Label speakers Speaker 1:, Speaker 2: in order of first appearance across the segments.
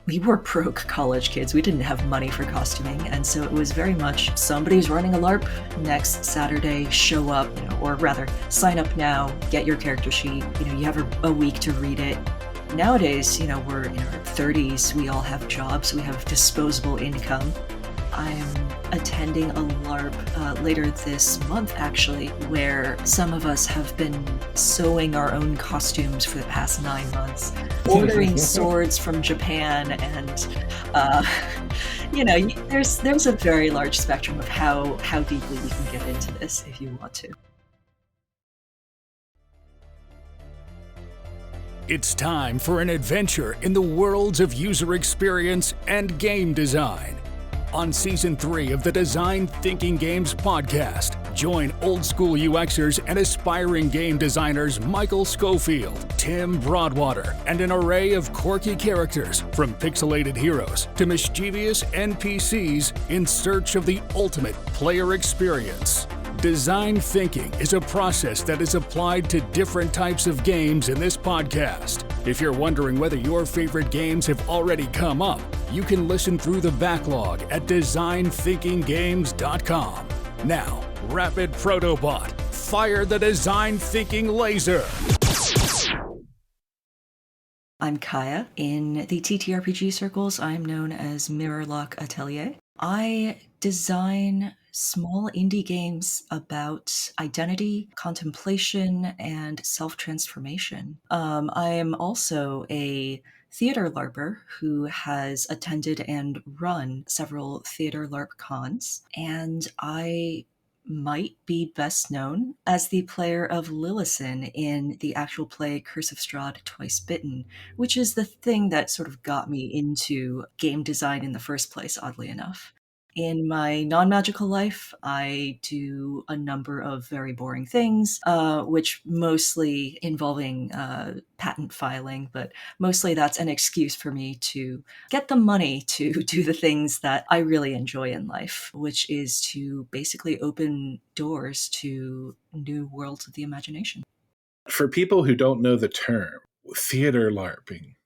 Speaker 1: We were broke college kids. We didn't have money for costuming, and so it was very much somebody's running a LARP next Saturday, show up, or rather sign up now, get your character sheet. You have a week to read it. Nowadays, we're in our 30s, we all have jobs, we have disposable income. I'm attending a LARP later this month, actually, where some of us have been sewing our own costumes for the past 9 months, ordering swords from Japan, and there's a very large spectrum of how deeply we can get into this if you want to.
Speaker 2: It's time for an adventure in the worlds of user experience and game design. On Season 3 of the Design Thinking Games podcast, join old school UXers and aspiring game designers Michael Schofield, Tim Broadwater, and an array of quirky characters from pixelated heroes to mischievous NPCs in search of the ultimate player experience. Design thinking is a process that is applied to different types of games in this podcast. If you're wondering whether your favorite games have already come up, you can listen through the backlog at designthinkinggames.com. Now, Rapid Protobot, fire the design thinking laser!
Speaker 1: I'm Kaiya. In the TTRPG circles, I'm known as Mirrorlock Atelier. I design small indie games about identity, contemplation, and self-transformation. I am also a theater LARPer who has attended and run several theater LARP cons, and I might be best known as the player of Lillison in the actual play Curse of Strahd Twice Bitten, which is the thing that sort of got me into game design in the first place, oddly enough. In my non-magical life, I do a number of very boring things, which mostly involving patent filing, but mostly that's an excuse for me to get the money to do the things that I really enjoy in life, which is to basically open doors to new worlds of the imagination.
Speaker 3: For people who don't know the term, theater LARPing.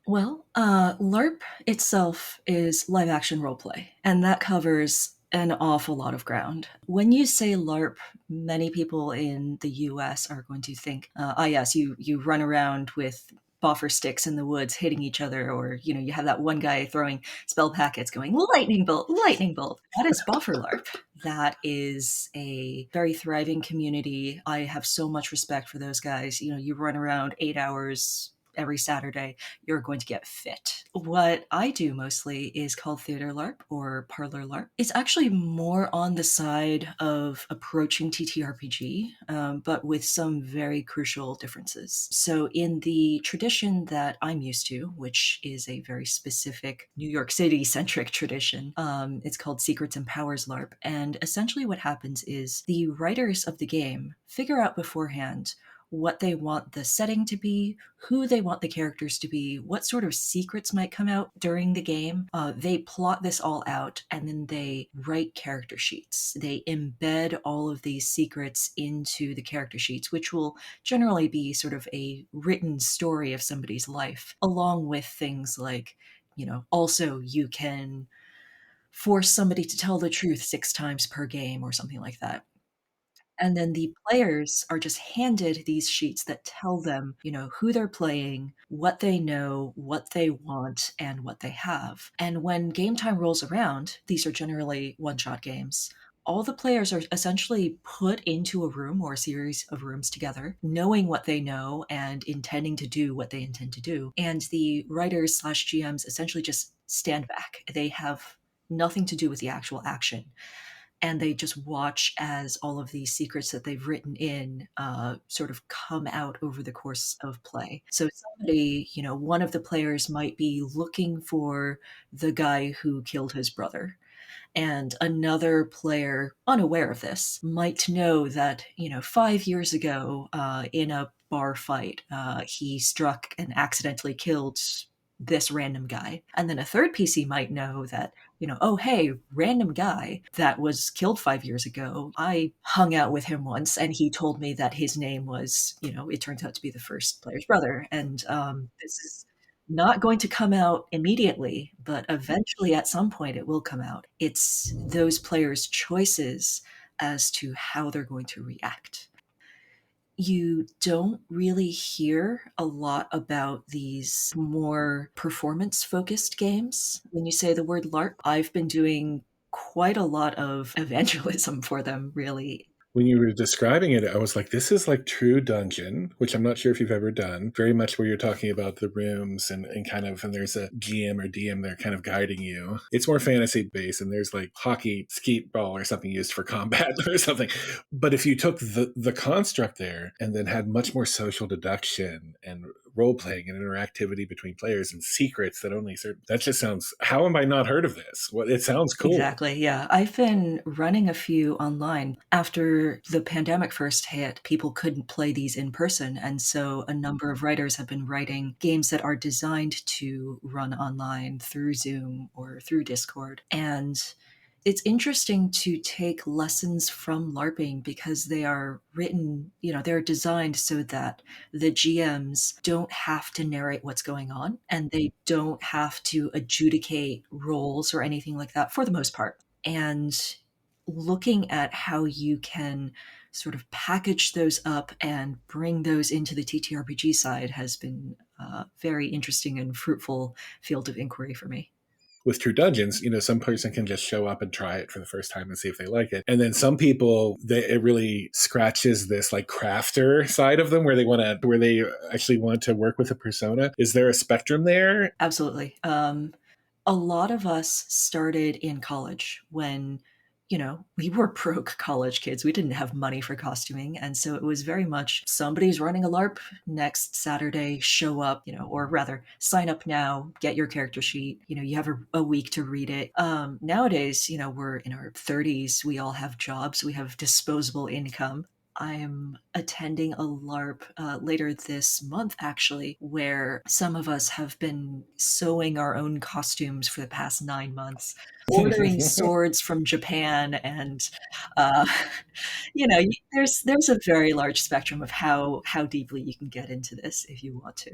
Speaker 1: Well, LARP itself is live action roleplay, and that covers an awful lot of ground. When you say LARP, many people in the US are going to think, yes, you run around with boffer sticks in the woods hitting each other, or you have that one guy throwing spell packets going lightning bolt, lightning bolt. That is boffer LARP. That is a very thriving community. I have so much respect for those guys. You run around 8 hours every Saturday, you're going to get fit. What I do mostly is called theater LARP or parlor LARP. It's actually more on the side of approaching TTRPG, but with some very crucial differences. So in the tradition that I'm used to, which is a very specific New York City-centric tradition, it's called Secrets and Powers LARP. And essentially what happens is the writers of the game figure out beforehand what they want the setting to be, who they want the characters to be, what sort of secrets might come out during the game. They plot this all out, and then they write character sheets. They embed all of these secrets into the character sheets, which will generally be sort of a written story of somebody's life, along with things like, also you can force somebody to tell the truth 6 times per game or something like that. And then the players are just handed these sheets that tell them, who they're playing, what they know, what they want, and what they have. And when game time rolls around, these are generally one-shot games. All the players are essentially put into a room or a series of rooms together, knowing what they know and intending to do what they intend to do. And the writers/GMs essentially just stand back. They have nothing to do with the actual action. And they just watch as all of these secrets that they've written in sort of come out over the course of play. So somebody, one of the players might be looking for the guy who killed his brother. And another player, unaware of this, might know that, 5 years ago in a bar fight, he struck and accidentally killed this random guy. And then a third PC might know that, oh, hey, random guy that was killed 5 years ago, I hung out with him once and he told me that his name was, it turns out to be the first player's brother. And this is not going to come out immediately, but eventually at some point it will come out. It's those players' choices as to how they're going to react. You don't really hear a lot about these more performance focused games. When you say the word LARP, I've been doing quite a lot of evangelism for them, really.
Speaker 3: When you were describing it, I was like, this is like true dungeon, which I'm not sure if you've ever done. Very much where you're talking about the rooms and kind of, and there's a GM or DM there kind of guiding you. It's more fantasy based, and there's like hockey, skeet ball or something used for combat or something. But if you took the construct there and then had much more social deduction and role playing and interactivity between players and secrets that only certain, that just sounds, how am I not heard of this? Well, it sounds cool.
Speaker 1: Exactly. Yeah. I've been running a few online. After the pandemic first hit, people couldn't play these in person. And so a number of writers have been writing games that are designed to run online through Zoom or through Discord. And it's interesting to take lessons from LARPing because they are written, they're designed so that the GMs don't have to narrate what's going on and they don't have to adjudicate roles or anything like that for the most part. And looking at how you can sort of package those up and bring those into the TTRPG side has been a very interesting and fruitful field of inquiry for me.
Speaker 3: With True Dungeons, some person can just show up and try it for the first time and see if they like it. And then some people, it really scratches this like crafter side of them where they actually want to work with a persona. Is there a spectrum there?
Speaker 1: Absolutely. A lot of us started in college when, we were broke college kids. We didn't have money for costuming. And so it was very much somebody's running a LARP next Saturday, show up, or rather sign up now, get your character sheet. You have a week to read it. Nowadays, we're in our 30s. We all have jobs. We have disposable income. I'm attending a LARP later this month, actually, where some of us have been sewing our own costumes for the past 9 months, ordering swords from Japan, and uh, there's a very large spectrum of how deeply you can get into this if you want to.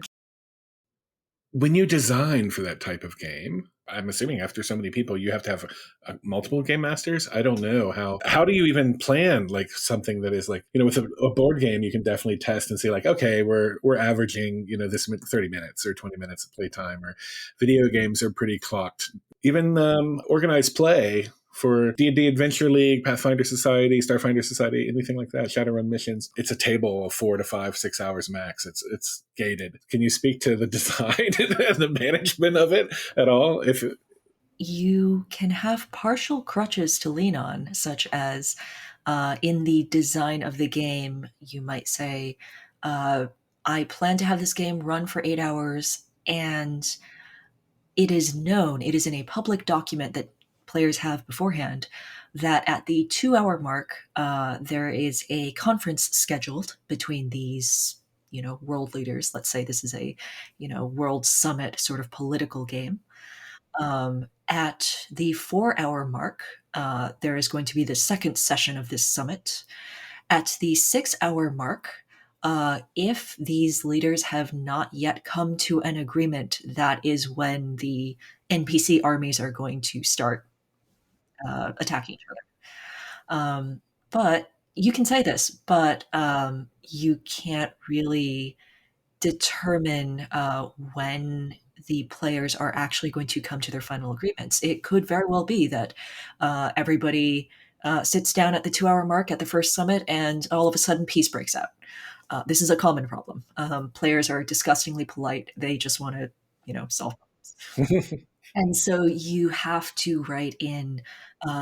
Speaker 3: When you design for that type of game, I'm assuming after so many people, you have to have multiple game masters. I don't know how do you even plan like something that is like, with a board game, you can definitely test and say like, okay, we're averaging, this 30 minutes or 20 minutes of playtime, or video games are pretty clocked. Even organized play for D&D Adventure League, Pathfinder Society, Starfinder Society, anything like that, Shadowrun missions. It's a table of 4 to 5, 6 hours max. It's gated. Can you speak to the design and the management of it at all? If
Speaker 1: You can have partial crutches to lean on, such as in the design of the game, you might say, I plan to have this game run for 8 hours, and it is known, it is in a public document that players have beforehand, that at the 2 hour mark, there is a conference scheduled between these, world leaders. Let's say this is a, world summit sort of political game. At the 4 hour mark, there is going to be the second session of this summit. At the 6 hour mark, if these leaders have not yet come to an agreement, that is when the NPC armies are going to start attacking each other. But you can say this, but you can't really determine when the players are actually going to come to their final agreements. It could very well be that everybody sits down at the 2 hour mark at the first summit and all of a sudden peace breaks out. This is a common problem. Players are disgustingly polite. They just want to, solve problems. And so you have to write in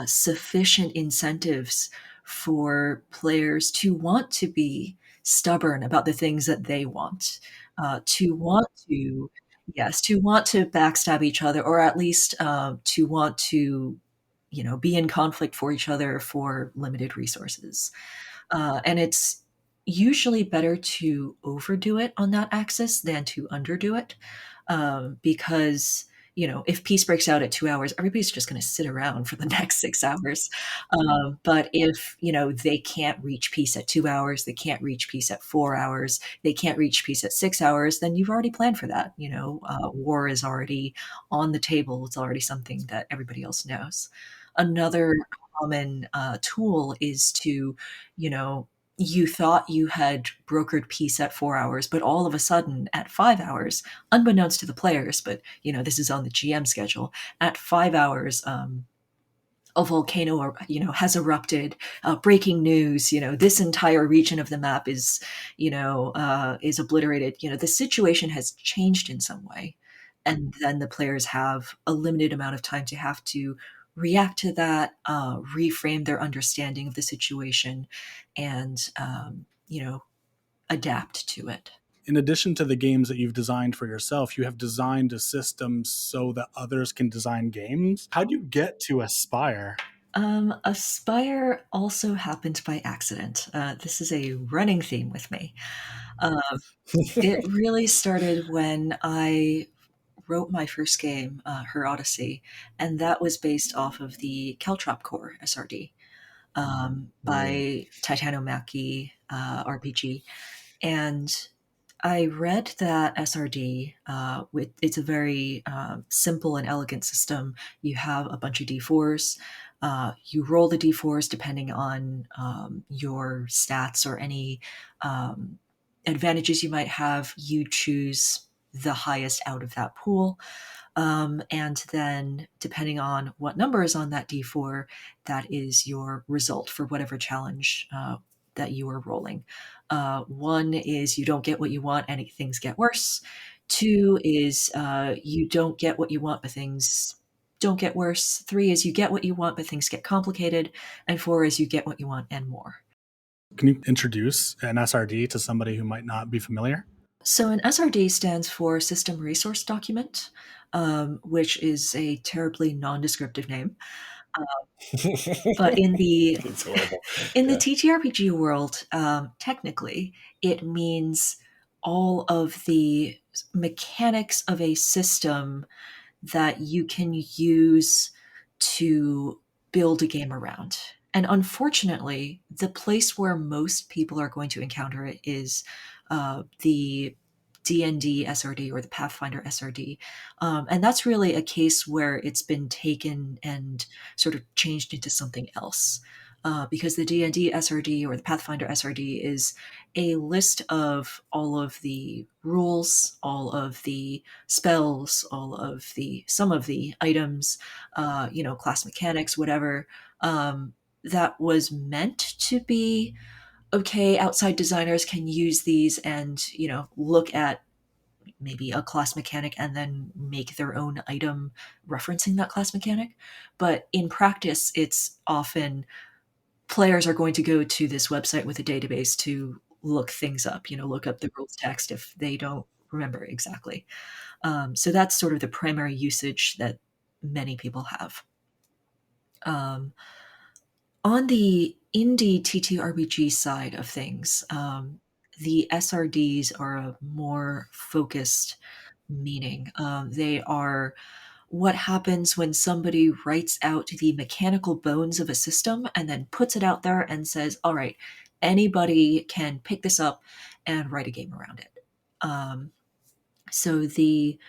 Speaker 1: sufficient incentives for players to want to be stubborn about the things that they want, to want to, yes, to want to backstab each other, or at least to want to, be in conflict for each other for limited resources. And it's usually better to overdo it on that axis than to underdo it, because if peace breaks out at 2 hours, everybody's just going to sit around for the next 6 hours. But if, they can't reach peace at 2 hours, they can't reach peace at 4 hours, they can't reach peace at 6 hours, then you've already planned for that. War is already on the table. It's already something that everybody else knows. Another common tool is to, you know, you thought you had brokered peace at 4 hours, but all of a sudden at 5 hours, unbeknownst to the players, but this is on the GM schedule, at 5 hours, a volcano, has erupted. Breaking news, this entire region of the map is obliterated. The situation has changed in some way, and then the players have a limited amount of time to have to react to that, reframe their understanding of the situation, and adapt to it.
Speaker 4: In addition to the games that you've designed for yourself, you have designed a system so that others can design games. How do you get to Aspire?
Speaker 1: Aspire also happened by accident. This is a running theme with me. Uh, it really started when I wrote my first game, Her Odyssey, and that was based off of the Caltrop Core SRD, by Tyranny RPG. And I read that SRD, it's a very simple and elegant system. You have a bunch of D4s. You roll the D4s depending on your stats or any advantages you might have. You choose the highest out of that pool. And then, depending on what number is on that D4, that is your result for whatever challenge that you are rolling. One is you don't get what you want and things get worse. Two is you don't get what you want, but things don't get worse. Three is you get what you want, but things get complicated. And four is you get what you want and more.
Speaker 4: Can you introduce an SRD to somebody who might not be familiar?
Speaker 1: So an SRD stands for System Resource Document, which is a terribly non-descriptive name. But in the
Speaker 3: It's horrible.
Speaker 1: in the
Speaker 3: Yeah.
Speaker 1: TTRPG world, technically, it means all of the mechanics of a system that you can use to build a game around. And unfortunately, the place where most people are going to encounter it is the D&D SRD or the Pathfinder SRD. And that's really a case where it's been taken and sort of changed into something else. Because the D&D SRD or the Pathfinder SRD is a list of all of the rules, all of the spells, some of the items, class mechanics, whatever, that was meant to be okay. Outside designers can use these and, look at maybe a class mechanic and then make their own item referencing that class mechanic. But in practice, it's often players are going to go to this website with a database to look things up, look up the rules text if they don't remember exactly. So that's sort of the primary usage that many people have. On the indie TTRPG side of things, the SRDs are a more focused meaning. They are what happens when somebody writes out the mechanical bones of a system and then puts it out there and says, all right, anybody can pick this up and write a game around it. So the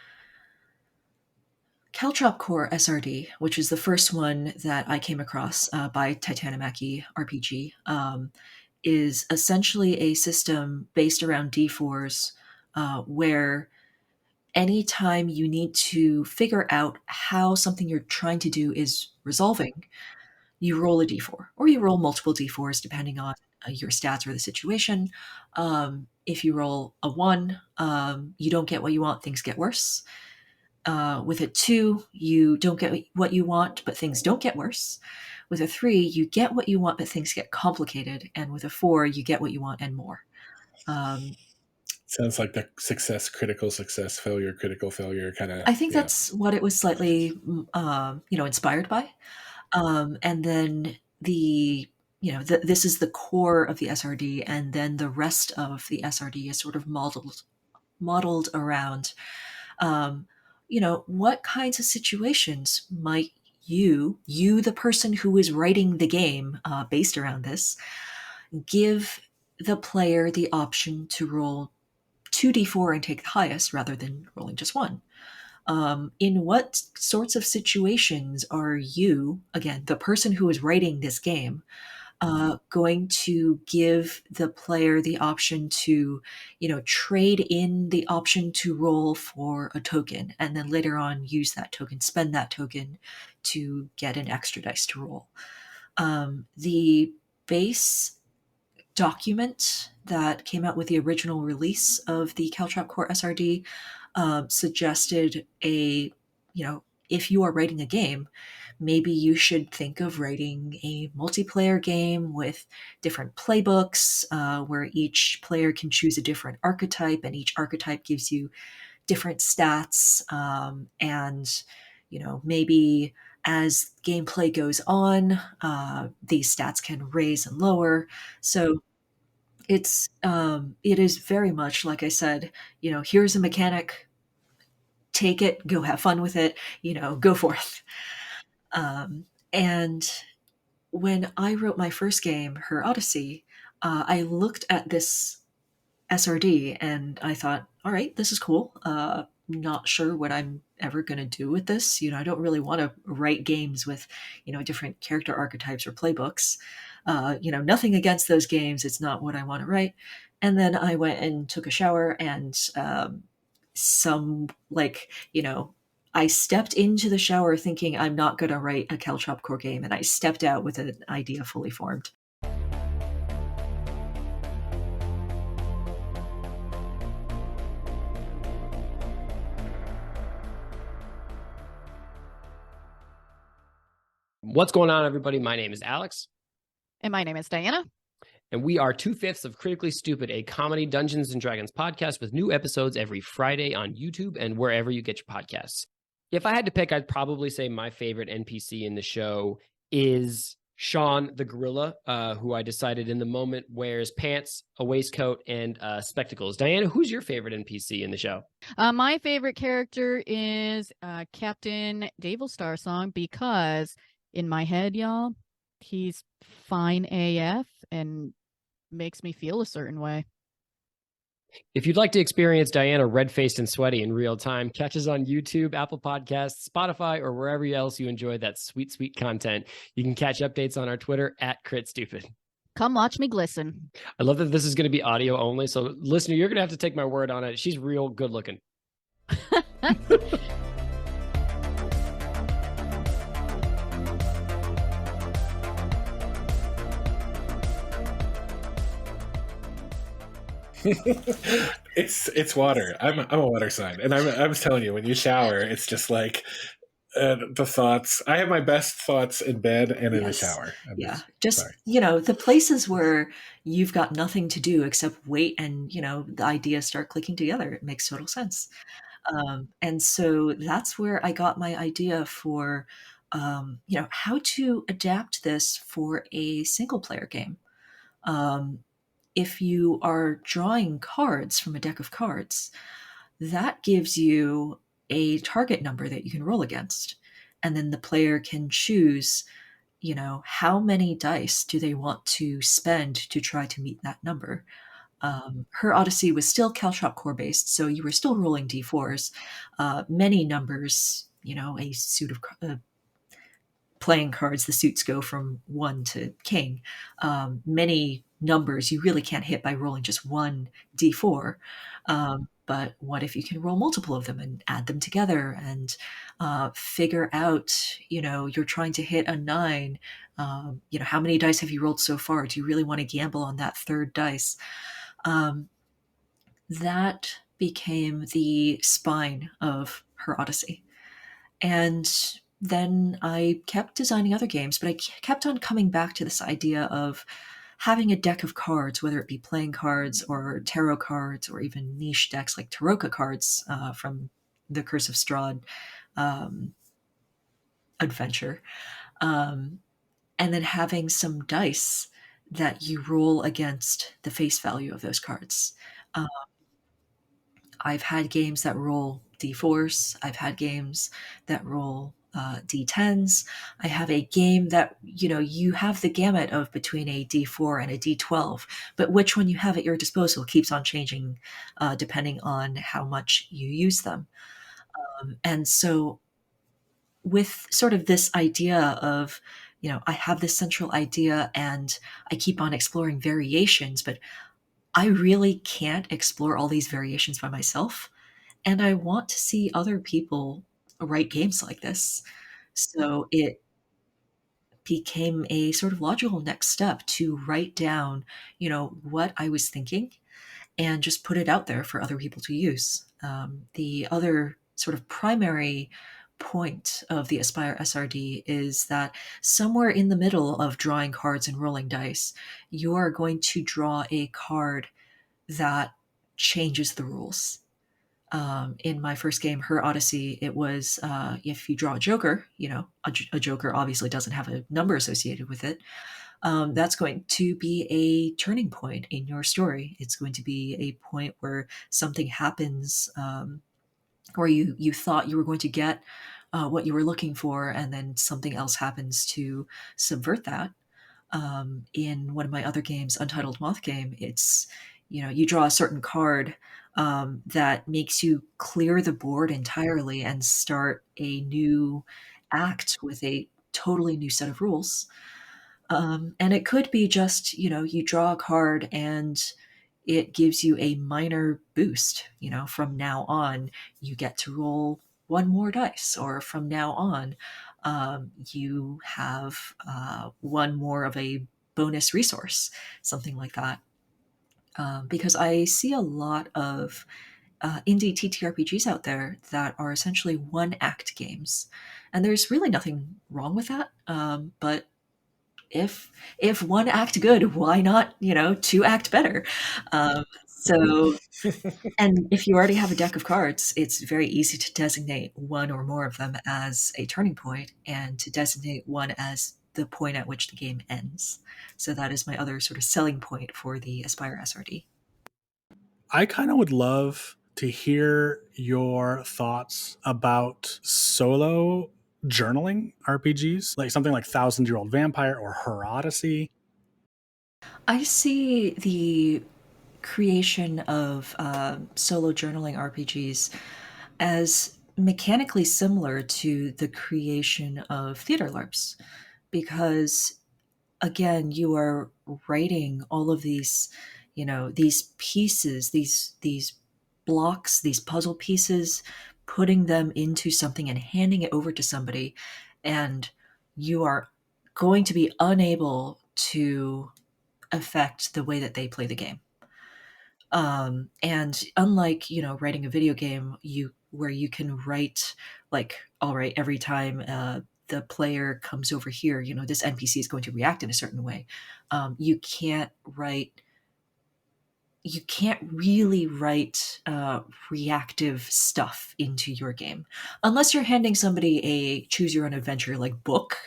Speaker 1: Caltrop Core SRD, which is the first one that I came across by Tyranny RPG, is essentially a system based around D4s where anytime you need to figure out how something you're trying to do is resolving, you roll a d4, or you roll multiple d4s depending on your stats or the situation. If you roll a 1, you don't get what you want, things get worse. With a 2, you don't get what you want, but things don't get worse. With a 3, you get what you want, but things get complicated. And with a 4, you get what you want and more.
Speaker 3: Sounds like the success, critical success, failure, critical failure kind of.
Speaker 1: I think that's what it was slightly, inspired by. And then this is the core of the SRD, and then the rest of the SRD is sort of modeled around what kinds of situations might you, the person who is writing the game based around this, give the player the option to roll 2d4 and take the highest rather than rolling just one. In what sorts of situations are you, again, the person who is writing this game, going to give the player the option to, trade in the option to roll for a token, and then later on use that token, spend that token to get an extra dice to roll? The base document that came out with the original release of the Caltrop Core SRD suggested if you are writing a game, maybe you should think of writing a multiplayer game with different playbooks where each player can choose a different archetype, and each archetype gives you different stats. And, maybe as gameplay goes on, these stats can raise and lower. So it is very much like I said, here's a mechanic, take it, go have fun with it, go forth. And when I wrote my first game, her Odyssey, I looked at this SRD and I thought, all right, this is cool. Not sure what I'm ever going to do with this. I don't really want to write games with, different character archetypes or playbooks. Nothing against those games. It's not what I want to write. And then I went and took a shower and I stepped into the shower thinking I'm not going to write a Caltrop Core game, and I stepped out with an idea fully formed.
Speaker 5: What's going on, everybody? My name is Alex.
Speaker 6: And my name is Diana.
Speaker 5: And we are 2/5 of Critically Stupid, a comedy Dungeons & Dragons podcast with new episodes every Friday on YouTube and wherever you get your podcasts. If I had to pick, I'd probably say my favorite NPC in the show is Sean the gorilla, who I decided in the moment wears pants, a waistcoat, and spectacles. Diana, who's your favorite NPC in the show?
Speaker 6: My favorite character is Captain Davil Starsong, because in my head, y'all, he's fine AF and makes me feel a certain way.
Speaker 5: If you'd like to experience Diana red-faced and sweaty in real time, catch us on YouTube, Apple Podcasts, Spotify, or wherever else you enjoy that sweet, sweet content. You can catch updates on our Twitter @CritStupid.
Speaker 6: Come watch me glisten.
Speaker 5: I love that this is going to be audio only, so listener, you're going to have to take my word on it. She's real good looking.
Speaker 3: It's water. I'm a water sign, and I was telling you, when you shower, it's just like the thoughts. I have my best thoughts in bed and in the shower.
Speaker 1: The places where you've got nothing to do except wait, and the ideas start clicking together. It makes total sense. And so that's where I got my idea for how to adapt this for a single player game. If you are drawing cards from a deck of cards, that gives you a target number that you can roll against. And then the player can choose, how many dice do they want to spend to try to meet that number. Her Odyssey was still Caltrop Core based, so you were still rolling d4s. Many numbers, a suit of playing cards, the suits go from 1 to king. Many numbers you really can't hit by rolling just one d4. But what if you can roll multiple of them and add them together and figure out, you're trying to hit a 9. How many dice have you rolled so far? Do you really want to gamble on that third dice? That became the spine of her Odyssey. And then I kept designing other games, but I kept on coming back to this idea of having a deck of cards, whether it be playing cards or tarot cards or even niche decks like Taroka cards from the Curse of Strahd adventure. And then having some dice that you roll against the face value of those cards. I've had games that roll D4s. I've had games that roll D10s. I have a game that, you have the gamut of between a D4 and a D12, but which one you have at your disposal keeps on changing depending on how much you use them. And so, with sort of this idea of, I have this central idea and I keep on exploring variations, but I really can't explore all these variations by myself. And I want to see other people write games like this. So it became a sort of logical next step to write down, what I was thinking and just put it out there for other people to use. The other sort of primary point of the Aspire SRD is that somewhere in the middle of drawing cards and rolling dice, you are going to draw a card that changes the rules. In my first game, Her Odyssey, it was if you draw a joker, a joker obviously doesn't have a number associated with it. That's going to be a turning point in your story. It's going to be a point where something happens, or you thought you were going to get what you were looking for, and then something else happens to subvert that. In one of my other games, Untitled Moth Game, it's, you draw a certain card that makes you clear the board entirely and start a new act with a totally new set of rules. And it could be just, you draw a card and it gives you a minor boost. From now on, you get to roll one more dice, or from now on, you have one more of a bonus resource, something like that. Because I see a lot of indie TTRPGs out there that are essentially one act games, and there's really nothing wrong with that. But if one act good, why not, two act better? So, and if you already have a deck of cards, it's very easy to designate one or more of them as a turning point, and to designate one as the point at which the game ends. So that is my other sort of selling point for the Aspire SRD.
Speaker 4: I kind of would love to hear your thoughts about solo journaling RPGs, like something like Thousand Year Old Vampire or Her Odyssey.
Speaker 1: I see the creation of solo journaling RPGs as mechanically similar to the creation of theater LARPs, because again, you are writing all of these, these pieces, these blocks, these puzzle pieces, putting them into something and handing it over to somebody, and you are going to be unable to affect the way that they play the game. And unlike, writing a video game, where you can write, like, all right, every time the player comes over here, this NPC is going to react in a certain way. You can't really write reactive stuff into your game unless you're handing somebody a choose your own adventure like book,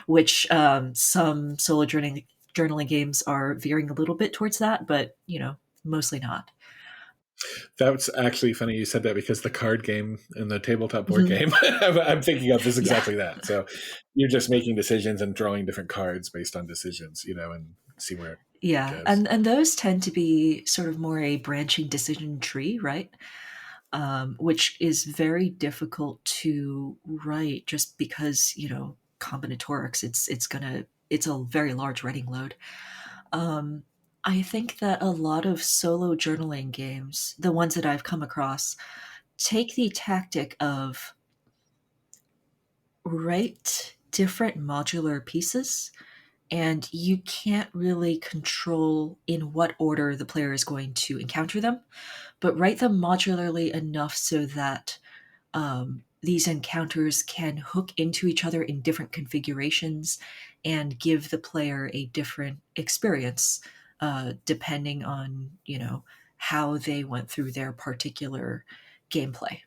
Speaker 1: which some solo journaling games are veering a little bit towards that, but mostly not.
Speaker 3: That's actually funny you said that, because the card game and the tabletop board game I'm thinking of is exactly that. So you're just making decisions and drawing different cards based on decisions, and see where it goes.
Speaker 1: And those tend to be sort of more a branching decision tree, right? Which is very difficult to write just because, combinatorics, it's a very large writing load. I think that a lot of solo journaling games, the ones that I've come across, take the tactic of write different modular pieces, and you can't really control in what order the player is going to encounter them, but write them modularly enough so that these encounters can hook into each other in different configurations and give the player a different experience depending on, how they went through their particular gameplay.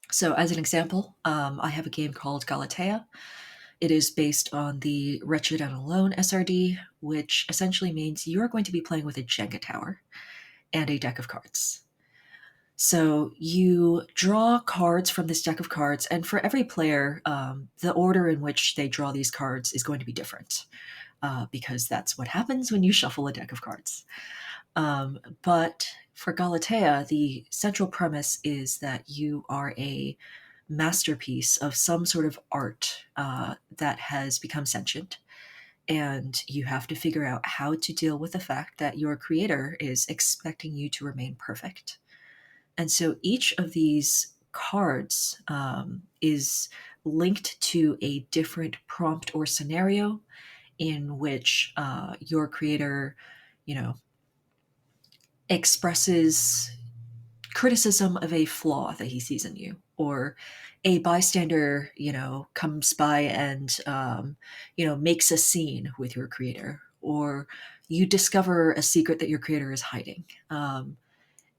Speaker 1: So as an example, I have a game called Galatea. It is based on the Wretched and Alone SRD, which essentially means you're going to be playing with a Jenga tower and a deck of cards. So you draw cards from this deck of cards, and for every player, the order in which they draw these cards is going to be different, because that's what happens when you shuffle a deck of cards. But for Galatea, the central premise is that you are a masterpiece of some sort of art that has become sentient. And you have to figure out how to deal with the fact that your creator is expecting you to remain perfect. And so each of these cards is linked to a different prompt or scenario in which your creator, you know, expresses criticism of a flaw that he sees in you, or a bystander, comes by and, makes a scene with your creator, or you discover a secret that your creator is hiding.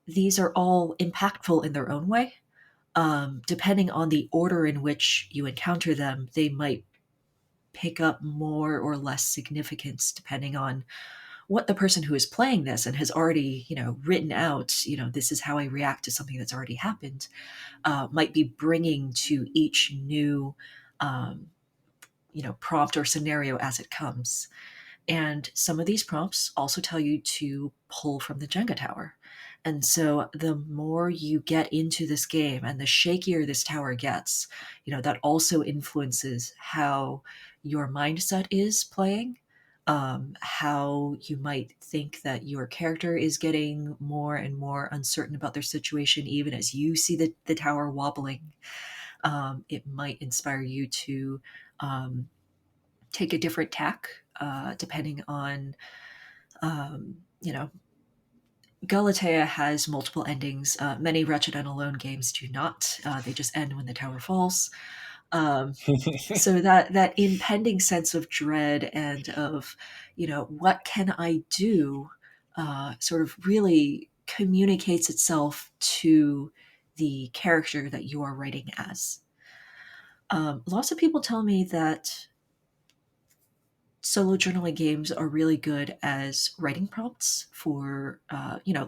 Speaker 1: These are all impactful in their own way. Depending on the order in which you encounter them, they might pick up more or less significance depending on what the person who is playing this and has already, written out, this is how I react to something that's already happened, might be bringing to each new, um, prompt or scenario as it comes. And some of these prompts also tell you to pull from the Jenga tower. And so the more you get into this game and the shakier this tower gets, that also influences how your mindset is playing, how you might think that your character is getting more and more uncertain about their situation, even as you see the tower wobbling. It might inspire you to take a different tack, depending on, you know, Galatea has multiple endings. Many Wretched and Alone games do not. They just end when the tower falls. So that impending sense of dread and of, what can I do, sort of really communicates itself to the character that you are writing as. Lots of people tell me that solo journaling games are really good as writing prompts for,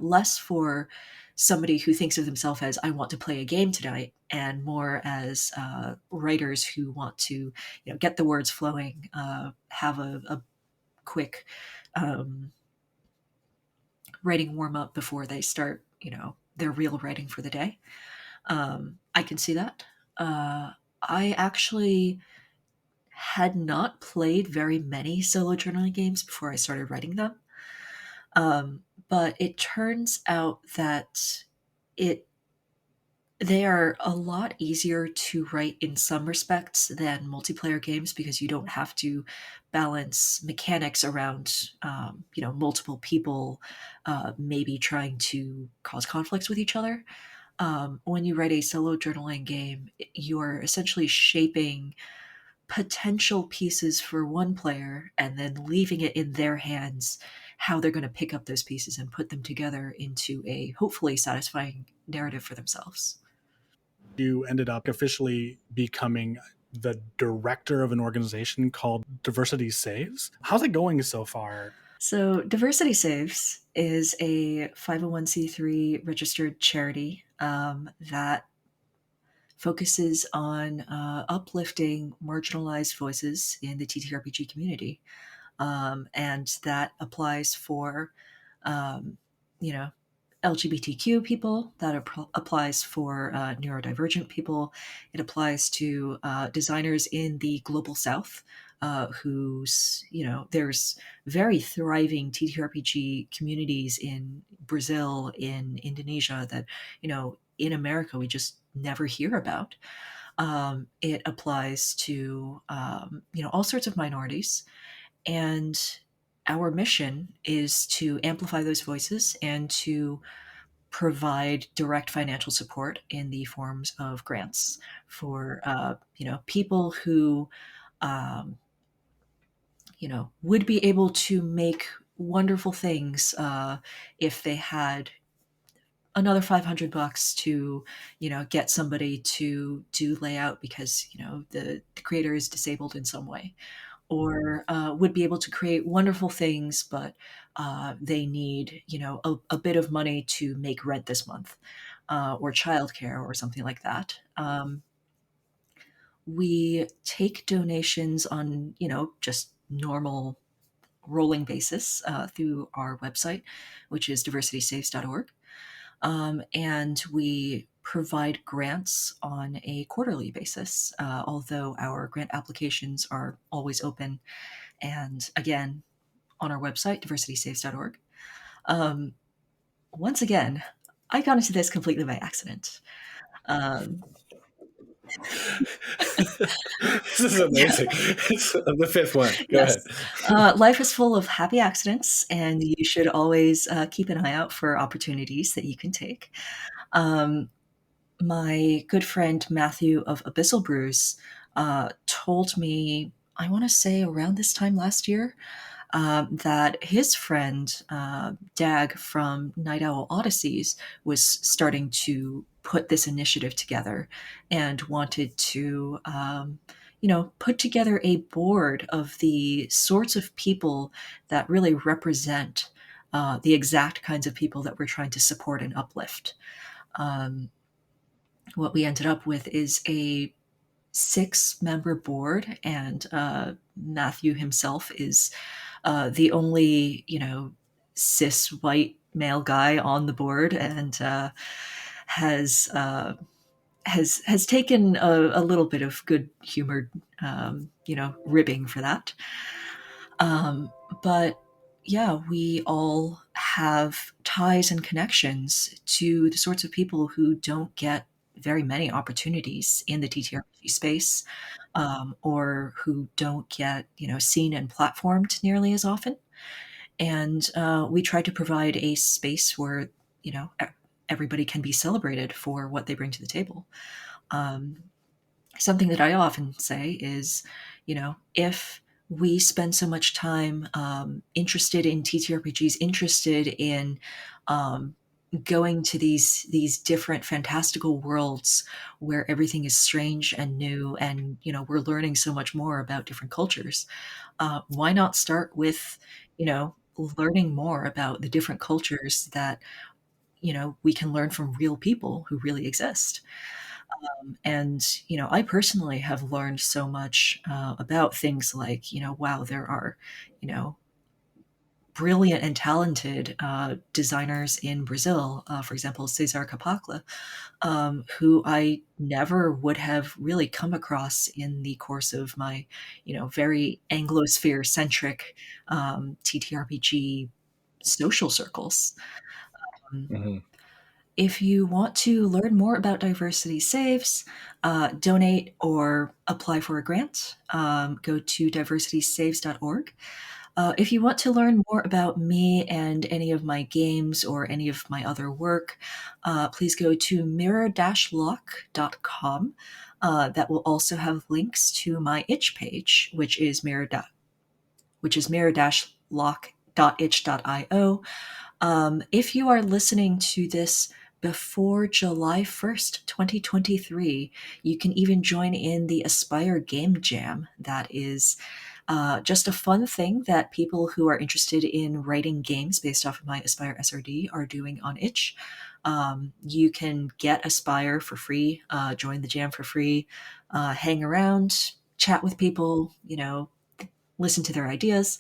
Speaker 1: less for somebody who thinks of themselves as, I want to play a game tonight, and more as writers who want to, get the words flowing, have a quick writing warm up before they start, their real writing for the day. I can see that. I actually had not played very many solo journaling games before I started writing them. But it turns out that it they are a lot easier to write in some respects than multiplayer games, because you don't have to balance mechanics around, multiple people maybe trying to cause conflicts with each other. When you write a solo journaling game, you are essentially shaping potential pieces for one player and then leaving it in their hands how they're going to pick up those pieces and put them together into a hopefully satisfying narrative for themselves.
Speaker 4: You ended up officially becoming the director of an organization called Diversity Saves. How's it going so far?
Speaker 1: So, Diversity Saves is a 501c3 registered charity that focuses on uplifting marginalized voices in the TTRPG community. And that applies for, um, you know, LGBTQ people, that applies for neurodivergent people. It applies to designers in the global south, who's, there's very thriving TTRPG communities in Brazil, in Indonesia, that, in America we just never hear about. It applies to, all sorts of minorities. And our mission is to amplify those voices and to provide direct financial support in the forms of grants for, people who, um, would be able to make wonderful things if they had another $500 to, get somebody to do layout because, the creator is disabled in some way, or would be able to create wonderful things, but they need, a bit of money to make rent this month. or childcare or something like that. We take donations on, just normal rolling basis through our website, which is diversitysaves.org. And we provide grants on a quarterly basis, although our grant applications are always open. And again, on our website, diversitysaves.org. Once again, I got into this completely by accident.
Speaker 3: This is amazing. It's the fifth one. Go ahead.
Speaker 1: Life is full of happy accidents, and you should always keep an eye out for opportunities that you can take. My good friend Matthew of Abyssal Brews told me, I want to say around this time last year, that his friend Dag from Night Owl Odysseys was starting to put this initiative together and wanted to put together a board of the sorts of people that really represent the exact kinds of people that we're trying to support and uplift. What we ended up with is a 6-member board, and Matthew himself is the only, cis white male guy on the board, and has taken a little bit of good humored, ribbing for that. But yeah, we all have ties and connections to the sorts of people who don't get very many opportunities in the TTRPG space, or who don't get, seen and platformed nearly as often. And we try to provide a space where, everybody can be celebrated for what they bring to the table. Something that I often say is, if we spend so much time interested in TTRPGs, interested in going to these different fantastical worlds where everything is strange and new, and we're learning so much more about different cultures, why not start with learning more about the different cultures that we can learn from real people who really exist. And I personally have learned so much about things like, wow, there are brilliant and talented designers in Brazil, for example, Cesar Capacla, who I never would have really come across in the course of my, very Anglosphere-centric TTRPG social circles.
Speaker 3: Mhm.
Speaker 1: If you want to learn more about Diversity Saves, donate or apply for a grant, go to diversitysaves.org. If you want to learn more about me and any of my games or any of my other work, please go to mirror-lock.com. That will also have links to my itch page, which is mirror-lock.itch.io. If you are listening to this before July 1st, 2023, you can even join in the Aspire Game Jam. That is just a fun thing that people who are interested in writing games based off of my Aspire SRD are doing on itch. You can get Aspire for free, join the jam for free, hang around, chat with people, listen to their ideas.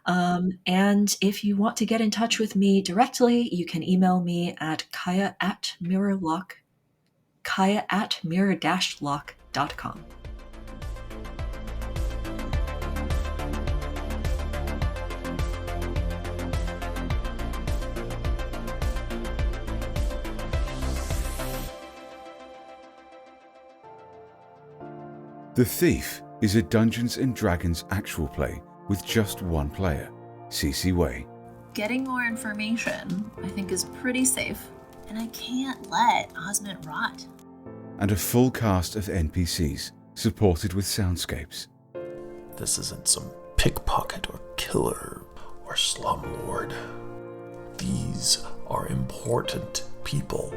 Speaker 1: And if you want to get in touch with me directly, you can email me at Kaiya@mirror-lock.com.
Speaker 7: The Thief is a Dungeons & Dragons actual play with just one player, Cece Way.
Speaker 8: Getting more information, I think, is pretty safe, and I can't let Osmond rot.
Speaker 7: And a full cast of NPCs, supported with soundscapes.
Speaker 9: This isn't some pickpocket or killer or slumlord. These are important people.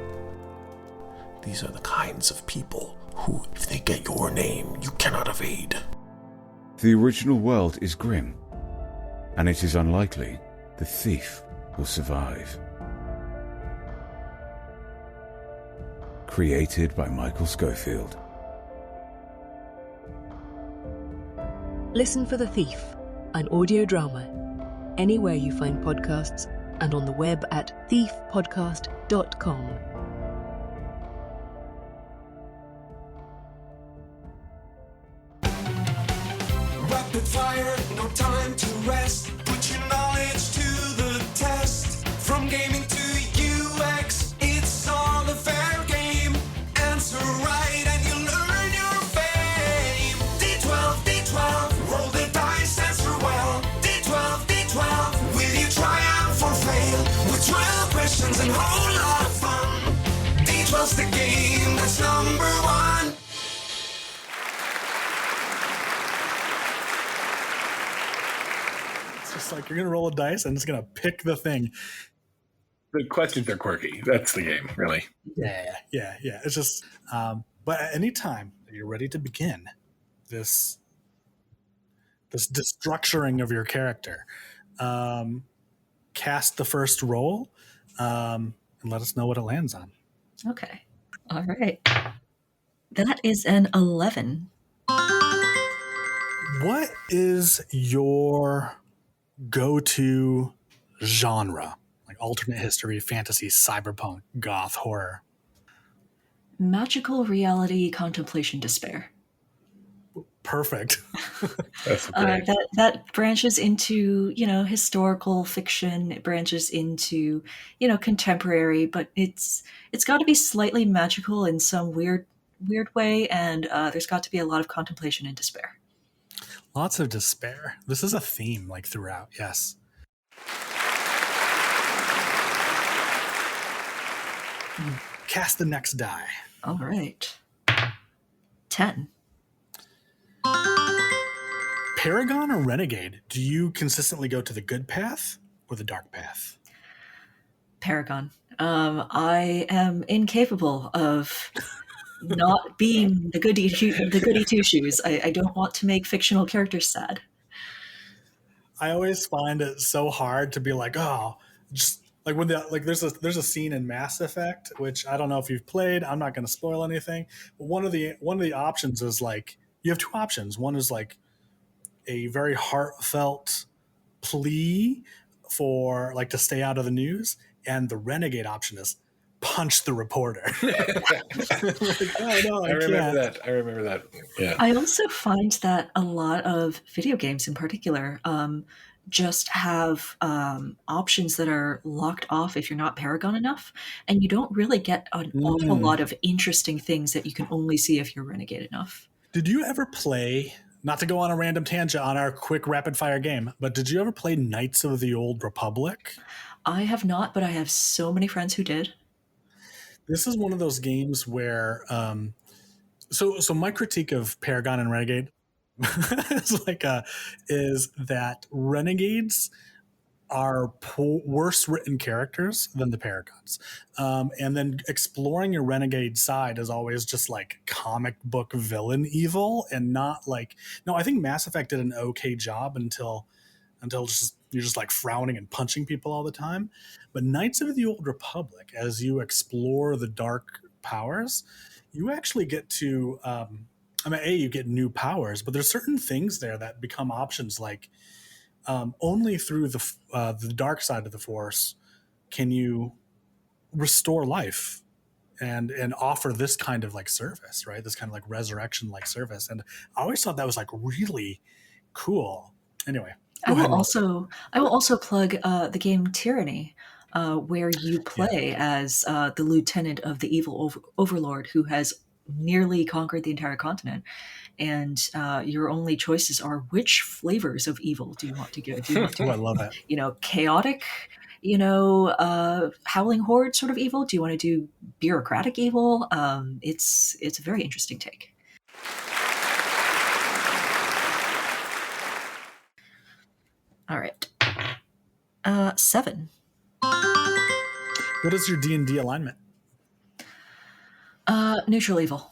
Speaker 9: These are the kinds of people who, if they get your name, you cannot evade.
Speaker 7: The original world is grim, and it is unlikely the thief will survive. created by Michael Schofield.
Speaker 10: Listen for The Thief, an audio drama, anywhere you find podcasts and on the web at thiefpodcast.com.
Speaker 11: Rapid fire, no time to rest. Put your knowledge to the test. From gaming to UX, it's all a fair game. Answer right and you'll earn your fame. D12, D12, roll the dice, answer well. D12, D12, will you triumph or fail? With 12 questions and a whole lot of fun. D12's the game that's number one.
Speaker 4: It's like you're gonna roll a dice and it's gonna pick the thing.
Speaker 3: The questions are quirky. That's the game, really.
Speaker 4: Yeah. It's just, but at any time that you're ready to begin this destructuring of your character, cast the first roll, and let us know what it lands on.
Speaker 1: Okay. All right. That is an 11.
Speaker 4: What is your go-to genre? Like alternate history, fantasy, cyberpunk, goth, horror?
Speaker 1: Magical reality, contemplation, despair.
Speaker 4: Perfect.
Speaker 3: That's great.
Speaker 1: That branches into, historical fiction. It branches into, contemporary, but it's got to be slightly magical in some weird way, and there's got to be a lot of contemplation and despair.
Speaker 4: Lots of despair. This is a theme like throughout. Yes. Cast the next die.
Speaker 1: All right. 10.
Speaker 4: Paragon or Renegade? Do you consistently go to the good path or the dark path?
Speaker 1: Paragon. I am incapable of not being the goody two shoes. I don't want to make fictional characters sad.
Speaker 4: I always find it so hard to be like, just like when there's a scene in Mass Effect, which I don't know if you've played. I'm not going to spoil anything, but one of the options is like you have two options. One is like a very heartfelt plea for like to stay out of the news, and the Renegade option is punch the reporter.
Speaker 3: I remember that. Yeah.
Speaker 1: I also find that a lot of video games in particular just have options that are locked off if you're not Paragon enough, and you don't really get an awful lot of interesting things that you can only see if you're Renegade enough.
Speaker 4: Did you ever play, not to go on a random tangent on our quick rapid fire game, but did you ever play Knights of the Old Republic?
Speaker 1: I have not, but I have so many friends who did.
Speaker 4: This is one of those games where, so my critique of Paragon and Renegade is that Renegades are worse written characters than the Paragons. And then exploring your Renegade side is always just like comic book villain evil and not like, no, I think Mass Effect did an okay job until you're just like frowning and punching people all the time. But Knights of the Old Republic, as you explore the dark powers, you actually get to, you get new powers, but there's certain things there that become options like only through the dark side of the Force can you restore life and offer this kind of like service, right? This kind of like resurrection like service. And I always thought that was like really cool. Anyway.
Speaker 1: I will also plug the game Tyranny, where you play as the lieutenant of the evil overlord who has nearly conquered the entire continent, and your only choices are which flavors of evil do you want to go? Do you want to,
Speaker 4: I love it.
Speaker 1: Chaotic, howling horde sort of evil? Do you want to do bureaucratic evil? It's a very interesting take. All right. 7.
Speaker 4: What is your D&D alignment?
Speaker 1: Neutral evil.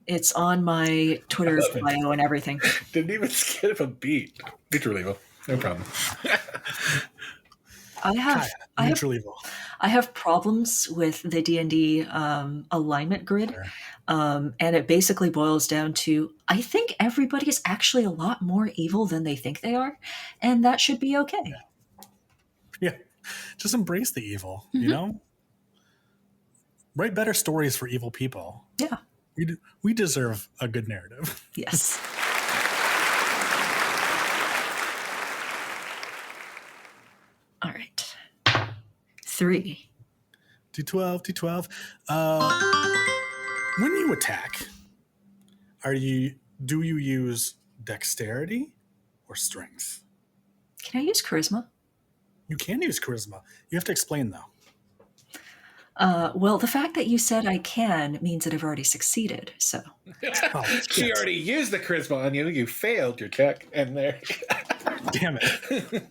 Speaker 1: It's on my Twitter bio and everything.
Speaker 3: Didn't even skip a beat. Neutral evil. No problem.
Speaker 1: I have
Speaker 4: Kaiya,
Speaker 1: I have
Speaker 4: neutral evil.
Speaker 1: I have problems with the D&D alignment grid,
Speaker 4: Sure.
Speaker 1: and it basically boils down to I think everybody is actually a lot more evil than they think they are, and that should be okay.
Speaker 4: Yeah. Just embrace the evil,
Speaker 1: Mhm.
Speaker 4: you know? Write better stories for evil people.
Speaker 1: Yeah.
Speaker 4: We deserve a good narrative.
Speaker 1: Yes. All right. 3.
Speaker 4: D12. When you attack, do you use dexterity or strength?
Speaker 1: Can I use charisma?
Speaker 4: You can use charisma. You have to explain though.
Speaker 1: Well, the fact that you said I can means that I've already succeeded. So
Speaker 3: She already used the charisma on you. You failed your check, and there.
Speaker 4: Damn it.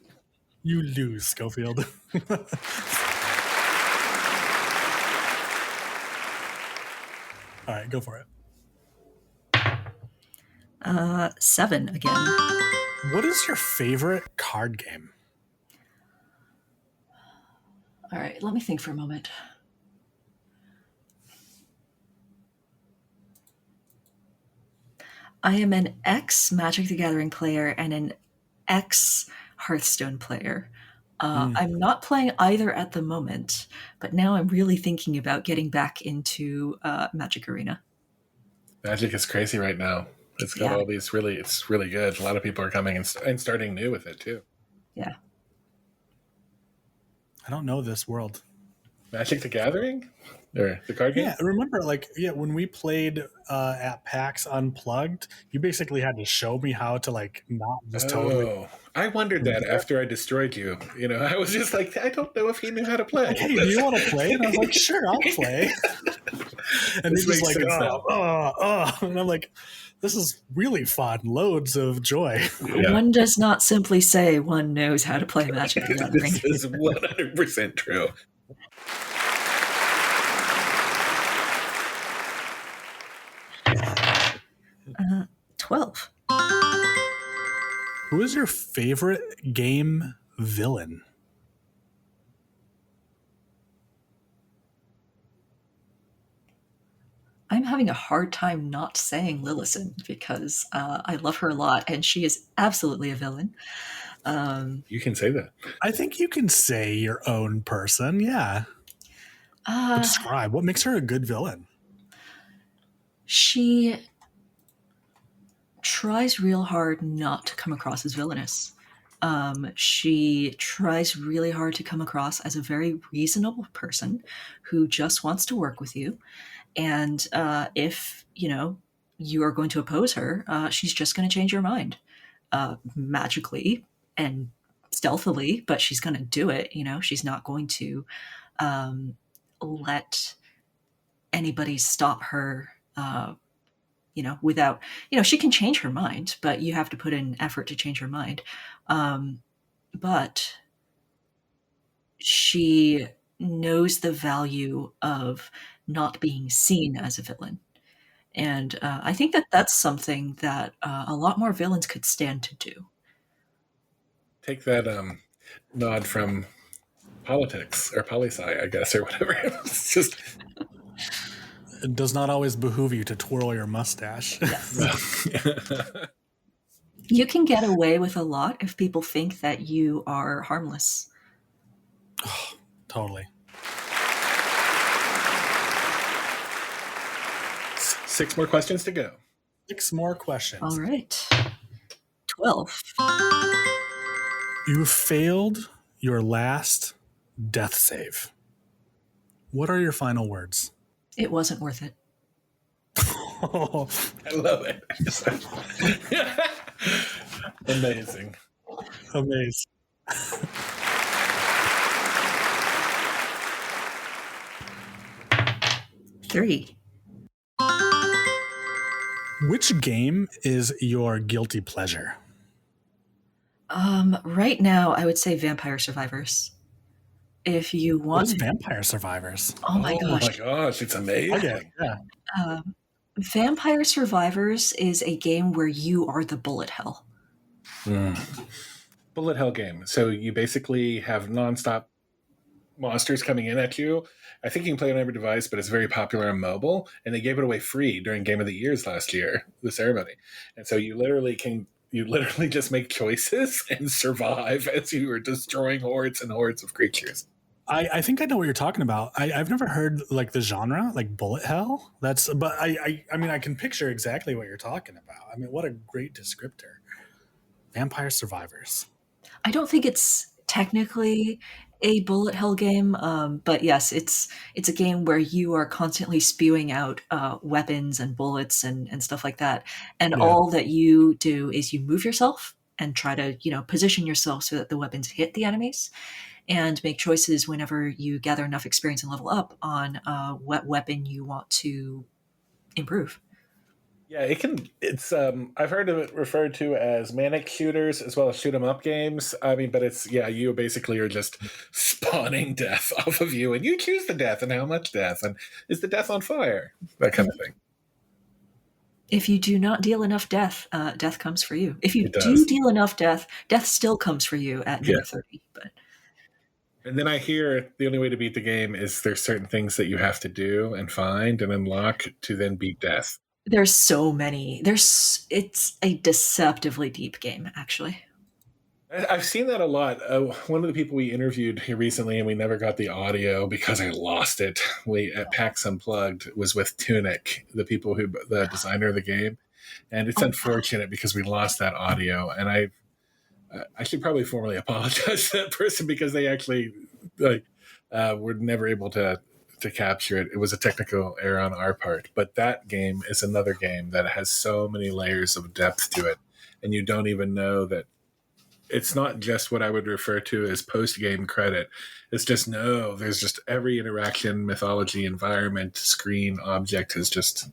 Speaker 4: You lose, Schofield. All right, go for it.
Speaker 1: 7 again.
Speaker 4: What is your favorite card game?
Speaker 1: All right, let me think for a moment. I am an ex Magic the Gathering player and an ex Hearthstone player. I'm not playing either at the moment, but now I'm really thinking about getting back into Magic Arena.
Speaker 3: Magic is crazy right now. It's got all these it's really good. A lot of people are coming and starting new with it too.
Speaker 1: Yeah.
Speaker 4: I don't know this world.
Speaker 3: Magic the Gathering? Or the card game?
Speaker 4: Yeah, remember, when we played at PAX Unplugged, you basically had to show me how to not just totally.
Speaker 3: I wondered that after I destroyed you. I was just like, I don't know if he knew how to play.
Speaker 4: Hey, do you want to play? And I was like, sure, I'll play. And he's just like, and I'm like, this is really fun. Loads of joy.
Speaker 3: Yeah.
Speaker 1: One does not simply say one knows how to play Magic the Gathering.
Speaker 3: This is 100% true.
Speaker 1: Uh, 12.
Speaker 4: Who is your favorite game villain?
Speaker 1: I'm having a hard time not saying Lillison because I love her a lot, and she is absolutely a villain.
Speaker 3: You can say that.
Speaker 4: I think you can say your own person, yeah. Describe what makes her a good villain.
Speaker 1: She tries real hard not to come across as villainous. She tries really hard to come across as a very reasonable person who just wants to work with you. And if, you are going to oppose her, she's just going to change your mind magically and stealthily, but she's going to do it. She's not going to let anybody stop her, without, she can change her mind, but you have to put in effort to change her mind. But she knows the value of not being seen as a villain. And I think that that's something that a lot more villains could stand to do.
Speaker 3: Take that nod from politics or poli-sci, I guess, or whatever. It's just...
Speaker 4: It does not always behoove you to twirl your mustache.
Speaker 1: Yes. You can get away with a lot if people think that you are harmless.
Speaker 4: Oh, totally.
Speaker 3: 6 more questions to go.
Speaker 4: 6 more questions.
Speaker 1: All right. 12.
Speaker 4: You failed your last death save. What are your final words?
Speaker 1: It wasn't worth it.
Speaker 3: Oh, I love it. Amazing.
Speaker 4: Amazing.
Speaker 1: 3.
Speaker 4: Which game is your guilty pleasure?
Speaker 1: Right now, I would say Vampire Survivors. If you want,
Speaker 4: what is Vampire Survivors?
Speaker 1: Oh my
Speaker 3: gosh, it's amazing.
Speaker 4: Okay, yeah.
Speaker 1: Vampire Survivors is a game where you are the bullet hell.
Speaker 3: bullet hell game. So you basically have nonstop monsters coming in at you. I think you can play on every device, but it's very popular on mobile. And they gave it away free during Game of the Years last year, the ceremony. And so you literally just make choices and survive as you are destroying hordes and hordes of creatures.
Speaker 4: I think I know what you're talking about. I've never heard like the genre, like bullet hell. But I mean, I can picture exactly what you're talking about. I mean, what a great descriptor. Vampire Survivors.
Speaker 1: I don't think it's technically a bullet hell game, but yes, it's a game where you are constantly spewing out weapons and bullets and stuff like that, and all that you do is you move yourself and try to position yourself so that the weapons hit the enemies, and make choices whenever you gather enough experience and level up on what weapon you want to improve.
Speaker 3: Yeah, it's I've heard of it referred to as manic shooters as well as shoot 'em up games. I mean, but you basically are just spawning death off of you, and you choose the death and how much death, and is the death on fire, that kind of thing.
Speaker 1: If you do not deal enough death, death comes for you. If you do deal enough death, death still comes for you at minute 30. But
Speaker 3: and then I hear the only way to beat the game is there's certain things that you have to do and find and unlock to then beat death.
Speaker 1: There's so many. It's a deceptively deep game, actually.
Speaker 3: I've seen that a lot. One of the people we interviewed here recently, and we never got the audio because I lost it. At PAX Unplugged was with Tunic, the designer of the game, and it's unfortunate because we lost that audio. And I should probably formally apologize to that person because they actually were never able to capture it. It was a technical error on our part, but that game is another game that has so many layers of depth to it, and you don't even know that it's not just what I would refer to as post-game credit. It's just there's just every interaction, mythology, environment, screen, object is just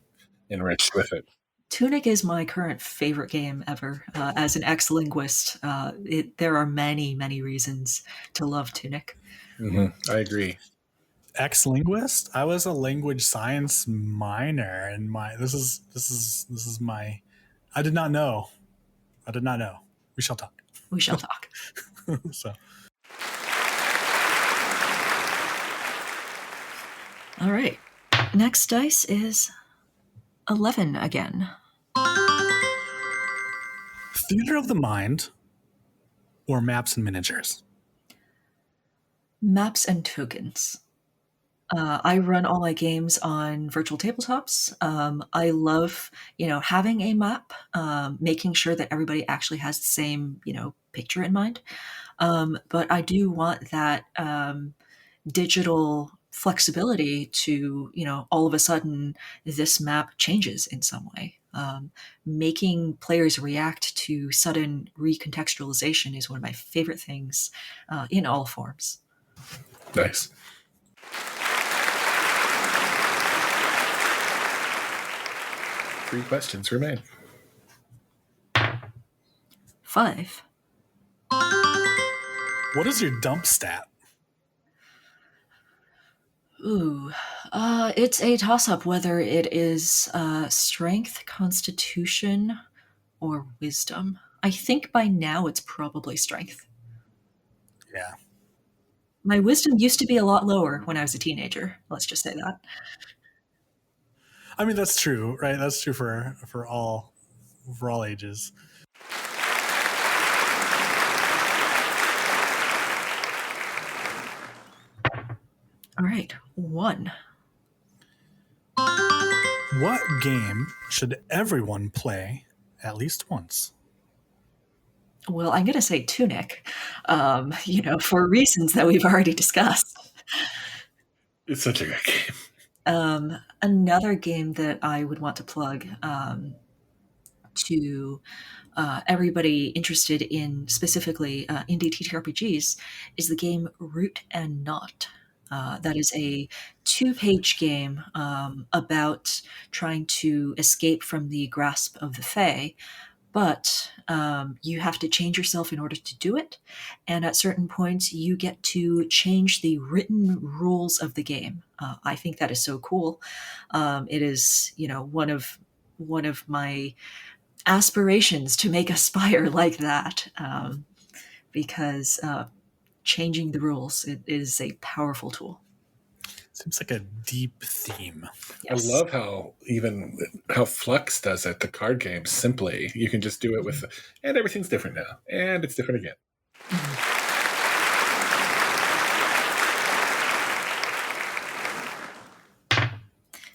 Speaker 3: enriched with it.
Speaker 1: Tunic is my current favorite game ever. As an ex-linguist, there are many, many reasons to love Tunic.
Speaker 3: Mm-hmm. I agree.
Speaker 4: Ex-linguist? I was a language science minor, and this is my. I did not know. We shall talk.
Speaker 1: We shall talk.
Speaker 4: So.
Speaker 1: All right. Next dice is 11 again.
Speaker 4: Theater of the Mind or Maps and Miniatures?
Speaker 1: Maps and tokens. I run all my games on virtual tabletops. I love, having a map, making sure that everybody actually has the same, picture in mind. But I do want that digital flexibility to, all of a sudden this map changes in some way. Making players react to sudden recontextualization is one of my favorite things in all forms.
Speaker 3: Nice. Three questions remain.
Speaker 1: 5.
Speaker 4: What is your dump stat?
Speaker 1: Ooh, it's a toss-up whether it is strength, constitution, or wisdom. I think by now it's probably strength.
Speaker 4: Yeah.
Speaker 1: My wisdom used to be a lot lower when I was a teenager. Let's just say that.
Speaker 4: I mean, that's true, right? That's true for all ages.
Speaker 1: All right, 1.
Speaker 4: What game should everyone play at least once?
Speaker 1: Well, I'm going to say Tunic, for reasons that we've already discussed.
Speaker 3: It's such a good game.
Speaker 1: Another game that I would want to plug to everybody interested in specifically indie TTRPGs is the game Root and Knot. That is a 2-page game about trying to escape from the grasp of the Fae, but you have to change yourself in order to do it, and at certain points you get to change the written rules of the game. I think that is so cool. It is, one of my aspirations to make a spire like that. because changing the rules is a powerful tool.
Speaker 4: Seems like a deep theme.
Speaker 1: Yes.
Speaker 3: I love how Flux does it, the card game, simply. You can just do it with, and everything's different now. And it's different again.
Speaker 1: Mm-hmm.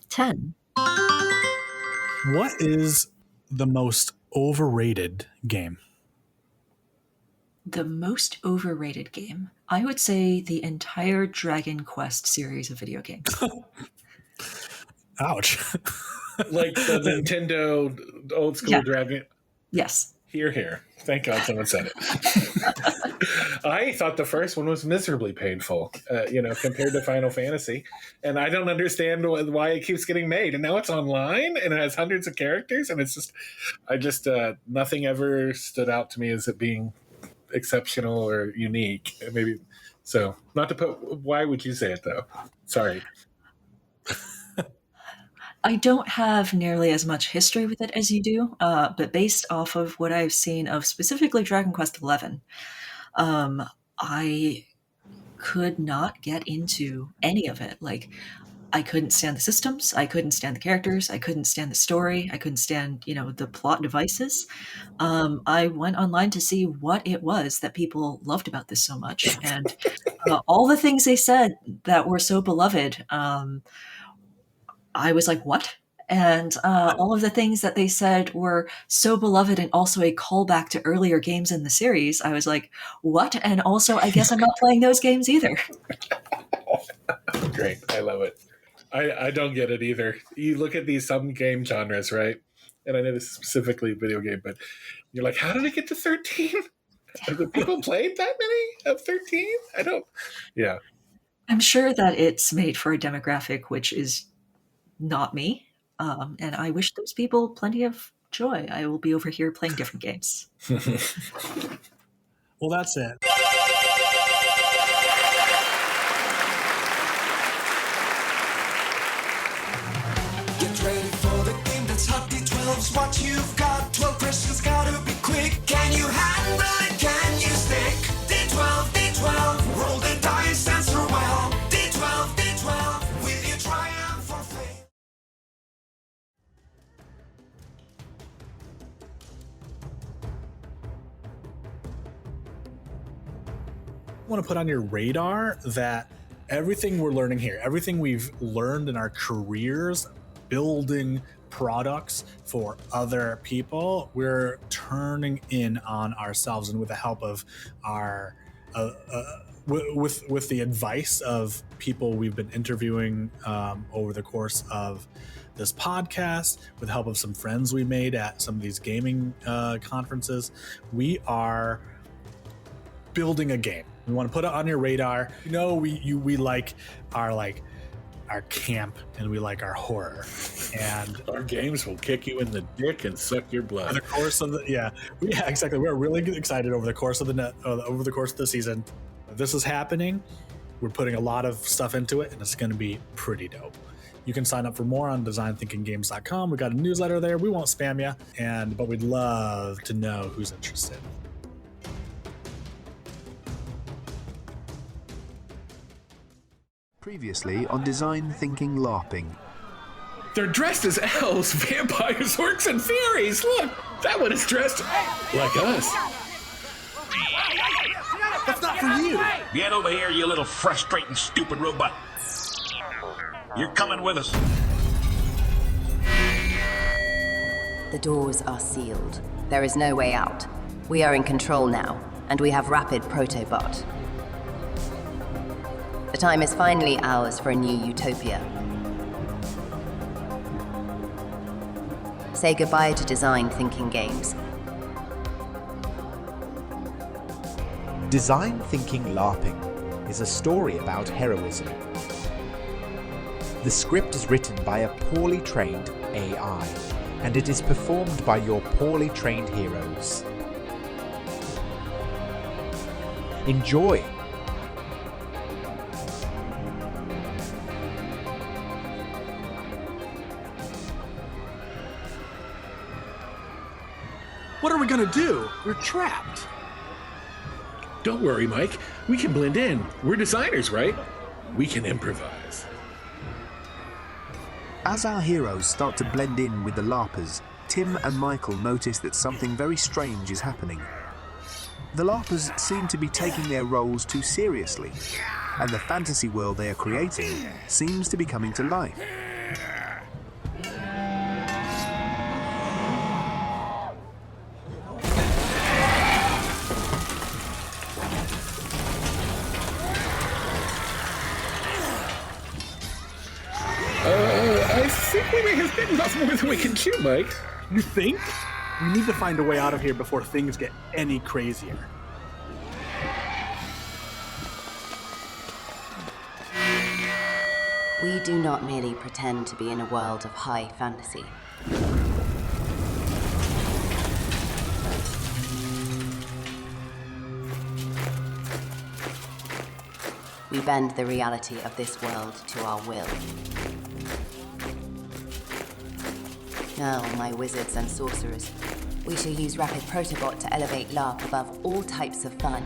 Speaker 1: 10.
Speaker 4: What is the most overrated game?
Speaker 1: The most overrated game? I would say the entire Dragon Quest series of video games.
Speaker 4: Ouch.
Speaker 3: Like the Nintendo old school Dragon.
Speaker 1: Yes.
Speaker 3: Here. Thank God someone said it. I thought the first one was miserably painful, compared to Final Fantasy. And I don't understand why it keeps getting made. And now it's online and it has hundreds of characters. And it's just, nothing ever stood out to me as it being exceptional or unique. Maybe so. Not to put. Why would you say it though? Sorry.
Speaker 1: I don't have nearly as much history with it as you do, but based off of what I've seen of specifically Dragon Quest XI, I could not get into any of it. Like, I couldn't stand the systems, I couldn't stand the characters, I couldn't stand the story, I couldn't stand, the plot devices. I went online to see what it was that people loved about this so much, and all the things they said that were so beloved, I was like, what? And all of the things that they said were so beloved and also a callback to earlier games in the series, I was like, what? And also, I guess I'm not playing those games either.
Speaker 3: Great. I love it. I don't get it either. You look at some game genres, right? And I know this is specifically video game, but you're like, how did it get to 13? Have people played that many of 13? I don't. Yeah.
Speaker 1: I'm sure that it's made for a demographic which is not me. And I wish those people plenty of joy. I will be over here playing different games.
Speaker 4: Well, that's it.
Speaker 11: Get ready for the game that's hot. D12's what you've got. 12 questions gotta be quick. Can you handle it? Can you stick? D12, roll the dice, answer well. D12, with your triumph or faith.
Speaker 4: I want to put on your radar that everything we're learning here, everything we've learned in our careers, building products for other people, we're turning in on ourselves, and with the help of our with the advice of people we've been interviewing over the course of this podcast, with the help of some friends we made at some of these gaming conferences, we are building a game. We want to put it on your radar. We like our camp, and we like our horror, and
Speaker 3: our games will kick you in the dick and suck your blood.
Speaker 4: Over the course of exactly. We're really excited over the course of the season. This is happening. We're putting a lot of stuff into it, and it's going to be pretty dope. You can sign up for more on designthinkinggames.com. We got a newsletter there. We won't spam you, but we'd love to know who's interested.
Speaker 12: Previously on Design Thinking LARPing.
Speaker 3: They're dressed as elves, vampires, orcs, and fairies. Look, that one is dressed like us.
Speaker 12: That's not for you.
Speaker 13: Get over here, you little frustrating, stupid robot. You're coming with us.
Speaker 14: The doors are sealed. There is no way out. We are in control now, and we have rapid protobot. The time is finally ours for a new utopia. Say goodbye to Design Thinking Games.
Speaker 12: Design Thinking LARPing is a story about heroism. The script is written by a poorly trained AI, and it is performed by your poorly trained heroes. Enjoy!
Speaker 4: What are we gonna do? We're trapped.
Speaker 3: Don't worry, Mike. We can blend in. We're designers, right? We can improvise.
Speaker 12: As our heroes start to blend in with the LARPers, Tim and Michael notice that something very strange is happening. The LARPers seem to be taking their roles too seriously, and the fantasy world they are creating seems to be coming to life.
Speaker 3: I think we may have bitten off more than we can chew, Mike.
Speaker 4: You think? We need to find a way out of here before things get any crazier.
Speaker 14: We do not merely pretend to be in a world of high fantasy. We bend the reality of this world to our will. Now, my wizards and sorcerers, we shall use Rapid Protobot to elevate LARP above all types of fun.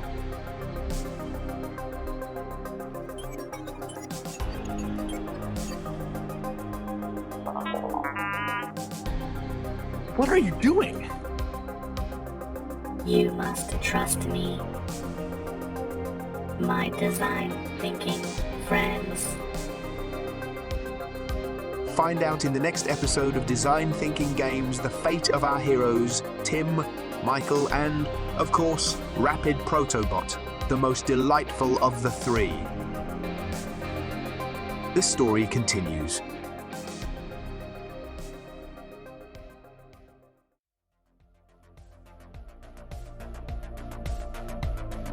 Speaker 4: What are you doing?
Speaker 15: You must trust me. My design thinking friends.
Speaker 12: Find out in the next episode of Design Thinking Games the fate of our heroes, Tim, Michael, and, of course, Rapid Protobot, the most delightful of the three. This story continues.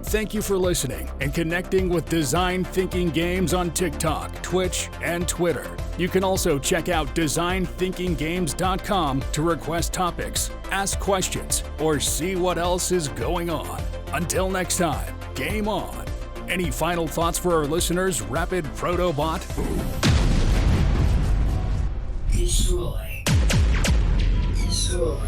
Speaker 2: Thank you for listening and connecting with Design Thinking Games on TikTok, Twitch, and Twitter. You can also check out designthinkinggames.com to request topics, ask questions, or see what else is going on. Until next time, game on. Any final thoughts for our listeners, Rapid Protobot?
Speaker 15: Destroy. Destroy.